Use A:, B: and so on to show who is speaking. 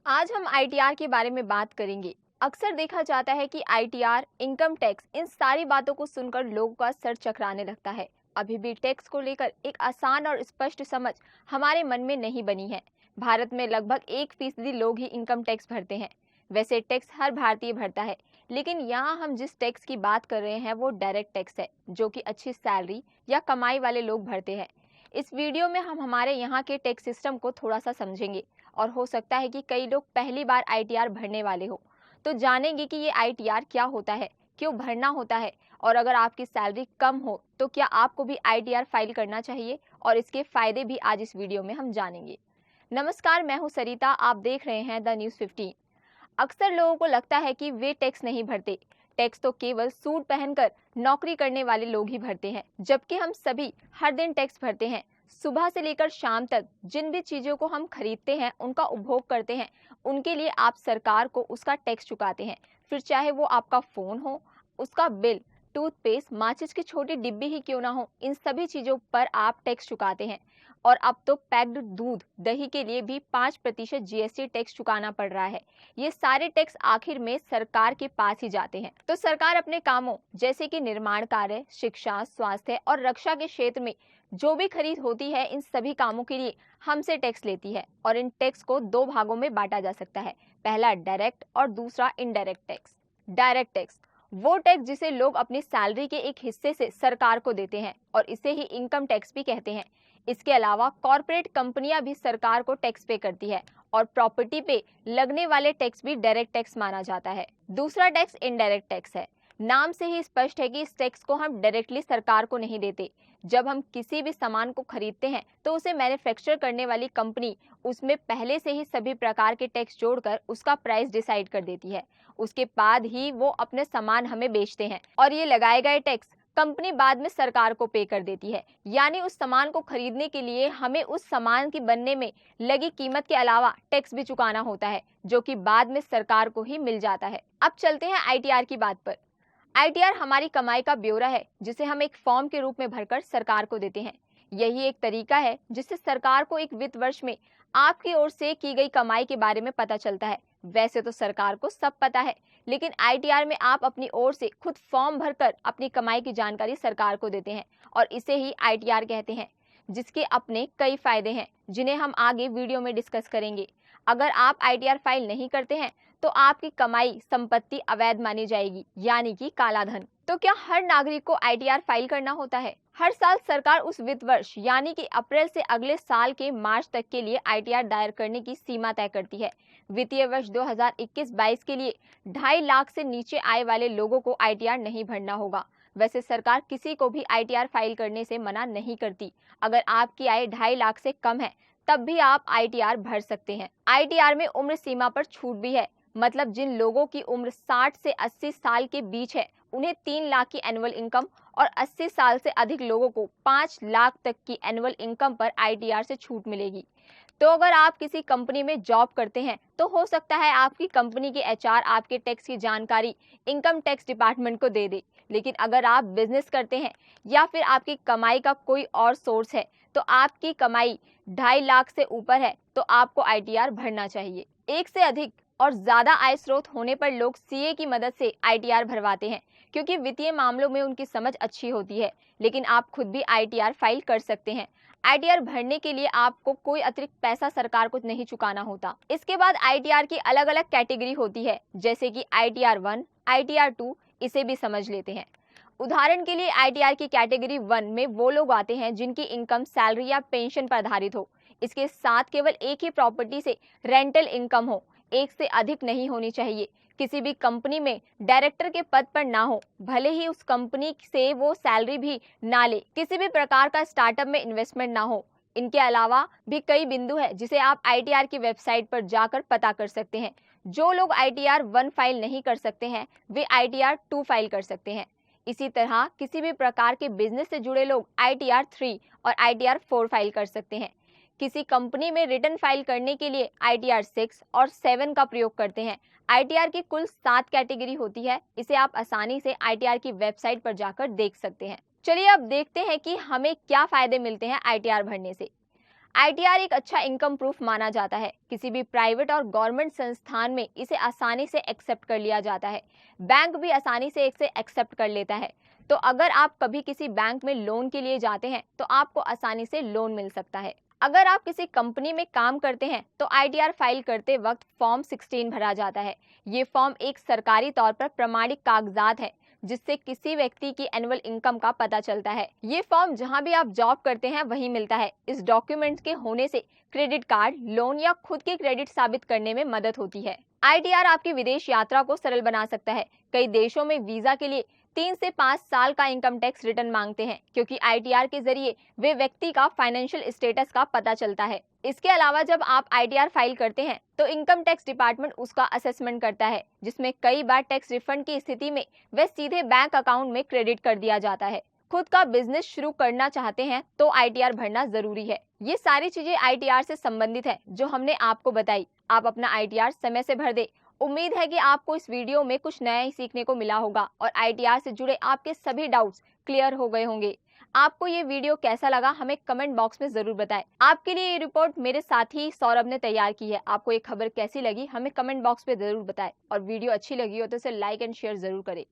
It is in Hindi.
A: आज हम आईटीआर के बारे में बात करेंगे। अक्सर देखा जाता है कि आईटीआर, इनकम टैक्स, इन सारी बातों को सुनकर लोगों का सर चकराने लगता है। अभी भी टैक्स को लेकर एक आसान और स्पष्ट समझ हमारे मन में नहीं बनी है। भारत में लगभग 1% लोग ही इनकम टैक्स भरते हैं। वैसे टैक्स हर भारतीय भरता है, लेकिन यहाँ हम जिस टैक्स की बात कर रहे हैं वो डायरेक्ट टैक्स है, जो कि अच्छी सैलरी या कमाई वाले लोग भरते हैं। इस वीडियो में हम हमारे यहाँ के टैक्स सिस्टम को थोड़ा सा समझेंगे और हो सकता है कि कई लोग पहली बार आईटीआर भरने वाले हो, तो जानेंगे कि ये आईटीआर क्या होता है, क्यों भरना होता है, और अगर आपकी सैलरी कम हो तो क्या आपको भी आईटीआर फाइल करना चाहिए, और इसके फायदे भी आज इस वीडियो में हम जानेंगे। नमस्कार, मैं हूँ सरिता, आप देख रहे हैं द न्यूज़ 15। अक्सर लोगों को लगता है कि वे टैक्स नहीं भरते। टैक्स तो केवल सूट पहनकर नौकरी करने वाले लोग ही भरते हैं, जबकि हम सभी हर दिन टैक्स भरते हैं। सुबह से लेकर शाम तक जिन भी चीजों को हम खरीदते हैं, उनका उपभोग करते हैं, उनके लिए आप सरकार को उसका टैक्स चुकाते हैं। फिर चाहे वो आपका फोन हो, उसका बिल, टूथपेस्ट, माचिस की छोटी डिब्बी ही क्यों ना हो, इन सभी चीजों पर आप टैक्स चुकाते हैं। और अब तो पैक्ड दूध, दही के लिए भी 5% जीएसटी टैक्स चुकाना पड़ रहा है। ये सारे टैक्स आखिर में सरकार के पास ही जाते हैं। तो सरकार अपने कामों जैसे कि निर्माण कार्य, शिक्षा, स्वास्थ्य और रक्षा के क्षेत्र में जो भी खरीद होती है, इन सभी कामों के लिए हमसे टैक्स लेती है। और इन टैक्स को दो भागों में बांटा जा सकता है, पहला डायरेक्ट और दूसरा इनडायरेक्ट टैक्स। डायरेक्ट टैक्स वो टैक्स जिसे लोग अपनी सैलरी के एक हिस्से से सरकार को देते हैं, और इसे ही इनकम टैक्स भी कहते हैं। इसके अलावा कॉर्पोरेट कंपनियां भी सरकार को टैक्स पे करती है, और प्रॉपर्टी पे लगने वाले टैक्स भी डायरेक्ट टैक्स माना जाता है। दूसरा टैक्स इनडायरेक्ट टैक्स है। नाम से ही स्पष्ट है कि इस टैक्स को हम डायरेक्टली सरकार को नहीं देते। जब हम किसी भी सामान को खरीदते हैं तो उसे मैन्युफैक्चर करने वाली कंपनी उसमें पहले से ही सभी प्रकार के टैक्स जोड़कर उसका प्राइस डिसाइड कर देती है। उसके बाद ही वो अपने सामान हमें बेचते हैं, और ये लगाए गए टैक्स कंपनी बाद में सरकार को पे कर देती है। यानी उस सामान को खरीदने के लिए हमें उस सामान की बनने में लगी कीमत के अलावा टैक्स भी चुकाना होता है, जो कि बाद में सरकार को ही मिल जाता है। अब चलते हैं आईटीआर की बात पर। आईटीआर हमारी कमाई का ब्यौरा है, जिसे हम एक फॉर्म के रूप में भरकर सरकार को देते हैं। यही एक तरीका है जिससे सरकार को एक वित्त वर्ष में आपकी ओर से की गई कमाई के बारे में पता चलता है। वैसे तो सरकार को सब पता है, लेकिन आईटीआर में आप अपनी ओर से खुद फॉर्म भरकर अपनी कमाई की जानकारी सरकार को देते हैं, और इसे ही आईटीआर कहते हैं, जिसके अपने कई फायदे हैं, जिन्हें हम आगे वीडियो में डिस्कस करेंगे। अगर आप आईटीआर फाइल नहीं करते हैं तो आपकी कमाई संपत्ति अवैध मानी जाएगी, यानी कि काला धन। तो क्या हर नागरिक को आईटीआर फाइल करना होता है? हर साल सरकार उस वित्त वर्ष यानी कि अप्रैल से अगले साल के मार्च तक के लिए आईटीआर दायर करने की सीमा तय करती है। वित्तीय वर्ष 2021-22 के लिए 2.5 लाख से नीचे आय वाले लोगों को आईटीआर नहीं भरना होगा। वैसे सरकार किसी को भी आईटीआर फाइल करने से मना नहीं करती। अगर आपकी आय 2.5 लाख से कम है तब भी आप आईटीआर भर सकते हैं। आईटीआर में उम्र सीमा पर छूट भी है, मतलब जिन लोगों की उम्र 60 से 80 साल के बीच है, उन्हें 3 लाख की एनुअल इनकम, और 80 साल से अधिक लोगों को 5 लाख तक की एनुअल इनकम पर आईटीआर से छूट मिलेगी। तो अगर आप किसी कंपनी में जॉब करते हैं तो हो सकता है आपकी कंपनी के एचआर आपके टैक्स की जानकारी इनकम टैक्स डिपार्टमेंट को दे दे। लेकिन अगर आप बिजनेस करते हैं या फिर आपकी कमाई का कोई और सोर्स है, तो आपकी कमाई 2.5 लाख से ऊपर है, तो आपको आईटीआर भरना चाहिए। एक से अधिक और ज्यादा आय स्रोत होने पर लोग सीए की मदद से आईटीआर भरवाते हैं, क्योंकि वित्तीय मामलों में उनकी समझ अच्छी होती है। लेकिन आप खुद भी आईटीआर फाइल कर सकते हैं। आईटीआर भरने के लिए आपको कोई अतिरिक्त पैसा सरकार को नहीं चुकाना होता। इसके बाद आईटीआर की अलग अलग कैटेगरी होती है, जैसे कि आईटीआर 1, आईटीआर 2, इसे भी समझ लेते हैं। उदाहरण के लिए आईटीआर की कैटेगरी 1 में वो लोग आते हैं जिनकी इनकम सैलरी या पेंशन पर आधारित हो, इसके साथ केवल एक ही प्रॉपर्टी से रेंटल इनकम हो, एक से अधिक नहीं होनी चाहिए, किसी भी कंपनी में डायरेक्टर के पद पर ना हो, भले ही उस कंपनी से वो सैलरी भी ना ले, किसी भी प्रकार का स्टार्टअप में इन्वेस्टमेंट ना हो। इनके अलावा भी कई बिंदु है जिसे आप आईटीआर की वेबसाइट पर जाकर पता कर सकते हैं। जो लोग आईटीआर 1 फाइल नहीं कर सकते हैं, वे आईटीआर 2 फाइल कर सकते हैं। इसी तरह किसी भी प्रकार के बिजनेस से जुड़े लोग आईटीआर 3 और आईटीआर 4 फाइल कर सकते हैं। किसी कंपनी में रिटर्न फाइल करने के लिए आईटीआर 6 और 7 का प्रयोग करते हैं। आईटीआर की कुल 7 कैटेगरी होती है, इसे आप आसानी से आईटीआर की वेबसाइट पर जाकर देख सकते हैं। चलिए अब देखते हैं कि हमें क्या फायदे मिलते हैं आईटीआर भरने से। आईटीआर एक अच्छा इनकम प्रूफ माना जाता है। किसी भी प्राइवेट और गवर्नमेंट संस्थान में इसे आसानी से एक्सेप्ट कर लिया जाता है। बैंक भी आसानी से इसे एक्सेप्ट कर लेता है। तो अगर आप कभी किसी बैंक में लोन के लिए जाते हैं तो आपको आसानी से लोन मिल सकता है। अगर आप किसी कंपनी में काम करते हैं तो आईटीआर फाइल करते वक्त फॉर्म 16 भरा जाता है। ये फॉर्म एक सरकारी तौर पर प्रमाणित कागजात है जिससे किसी व्यक्ति की एनुअल इनकम का पता चलता है। ये फॉर्म जहां भी आप जॉब करते हैं वहीं मिलता है। इस डॉक्यूमेंट के होने से क्रेडिट कार्ड, लोन या खुद के क्रेडिट साबित करने में मदद होती है। आईटीआर आपकी विदेश यात्रा को सरल बना सकता है। कई देशों में वीजा के लिए 3 से 5 साल का इनकम टैक्स रिटर्न मांगते हैं, क्योंकि आईटीआर के जरिए वे व्यक्ति का फाइनेंशियल स्टेटस का पता चलता है। इसके अलावा जब आप आईटीआर फाइल करते हैं तो इनकम टैक्स डिपार्टमेंट उसका असेसमेंट करता है, जिसमें कई बार टैक्स रिफंड की स्थिति में वह सीधे बैंक अकाउंट में क्रेडिट कर दिया जाता है। खुद का बिजनेस शुरू करना चाहते हैं तो आईटीआर भरना जरूरी है। ये सारी चीजें आईटीआर से संबंधित है जो हमने आपको बताई। आप अपना आईटीआर समय से भर दे। उम्मीद है कि आपको इस वीडियो में कुछ नया ही सीखने को मिला होगा और आईटीआर से जुड़े आपके सभी डाउट्स क्लियर हो गए होंगे। आपको ये वीडियो कैसा लगा हमें कमेंट बॉक्स में जरूर बताएं। आपके लिए ये रिपोर्ट मेरे साथी सौरभ ने तैयार की है। आपको ये खबर कैसी लगी हमें कमेंट बॉक्स में जरूर बताएं और वीडियो अच्छी लगी हो तो इसे लाइक एंड शेयर जरूर करें।